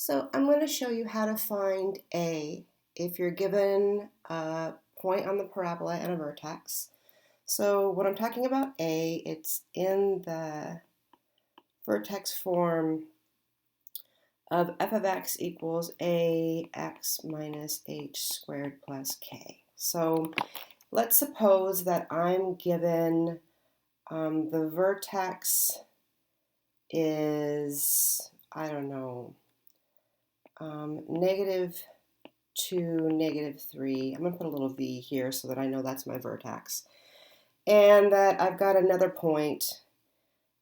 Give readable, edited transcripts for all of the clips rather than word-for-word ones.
So I'm going to show you how to find A if you're given a point on the parabola and a vertex. So when I'm talking about A, it's in the vertex form of f of x equals ax minus h squared plus k. So let's suppose that I'm given the vertex is, I don't know, -2, -3. I'm going to put a little v here so that I know that's my vertex. And that I've got another point,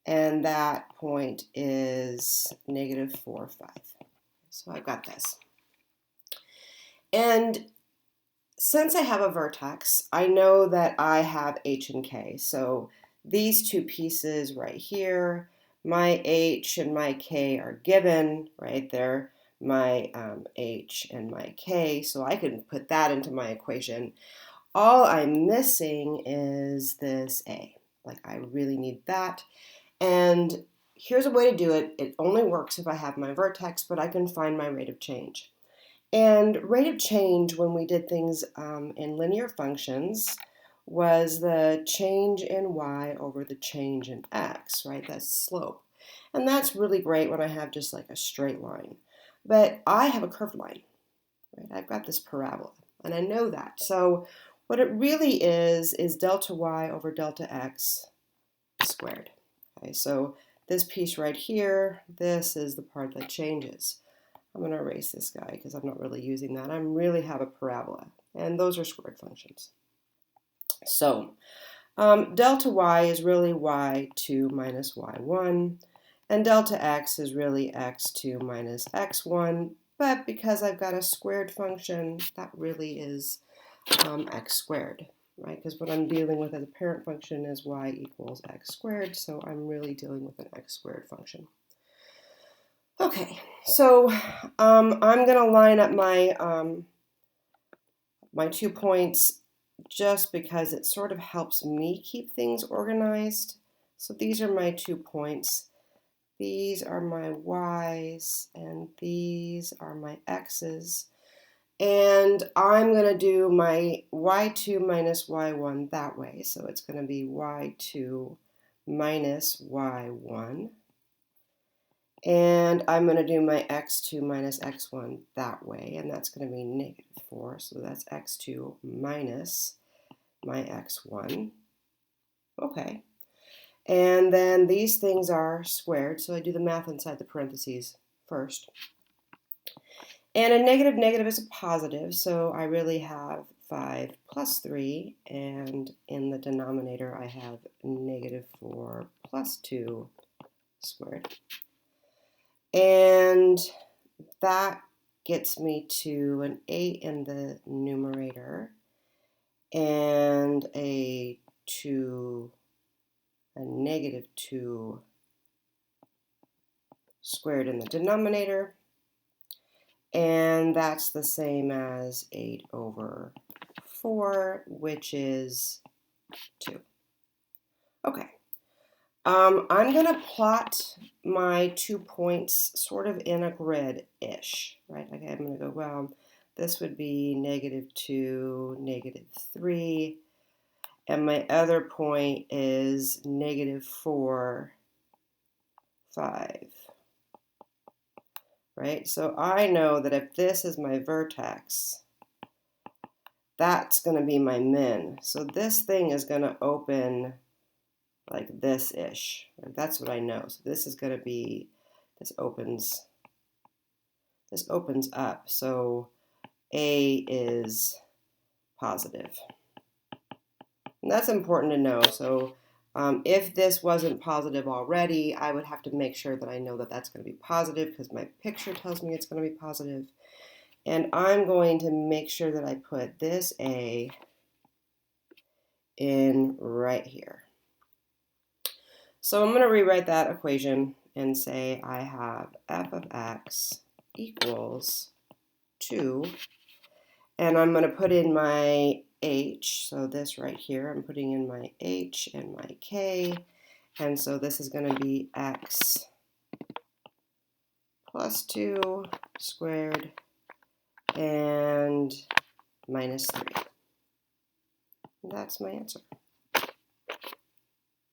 and that point is -4, 5. So I've got this. And since I have a vertex, I know that I have h and k. So these two pieces right here, my h and my k are given, right? They're my h and my k, so I can put that into my equation. All I'm missing is this a. Like, I really need that. And here's a way to do it. It only works if I have my vertex, but I can find my rate of change. And rate of change when we did things in linear functions was the change in y over the change in x, right? That's slope. And that's really great when I have just like a straight line. But I have a curved line, right? I've got this parabola, and I know that. So what it really is delta y over delta x squared. Okay, so this piece right here, this is the part that changes. I'm going to erase this guy because I'm not really using that. I really have a parabola, and those are squared functions. So delta y is really y2 minus y1, and delta x is really x2 minus x1, but because I've got a squared function, that really is x squared, right? Because what I'm dealing with as a parent function is y equals x squared, so I'm really dealing with an x squared function. Okay, so I'm going to line up my my 2 points just because it sort of helps me keep things organized. So these are my 2 points. These are my y's, and these are my x's. And I'm going to do my y2 minus y1 that way. So it's going to be y2 minus y1. And I'm going to do my x2 minus x1 that way, and that's going to be -4. So that's x2 minus my x1. Okay. And then these things are squared, so I do the math inside the parentheses first. And a negative negative is a positive, so I really have 5 plus 3, and in the denominator I have -4 plus 2 squared. And that gets me to an 8 in the numerator and a -2 squared in the denominator, and that's the same as 8 over 4, which is 2. Okay. I'm going to plot my 2 points sort of in a grid-ish, right? Okay, I'm going to go, well, this would be -2, -3, and my other point is -4, 5, right? So I know that if this is my vertex, that's going to be my min. So this thing is going to open like this-ish. That's what I know. So this is going to be, this opens up. So A is positive. And that's important to know. So if this wasn't positive already, I would have to make sure that I know that that's going to be positive because my picture tells me it's going to be positive. And I'm going to make sure that I put this A in right here. So I'm going to rewrite that equation and say I have f of x equals 2, and I'm going to put in my h, so this right here, I'm putting in my h and my k, and so this is going to be x plus 2 squared and minus 3. That's my answer.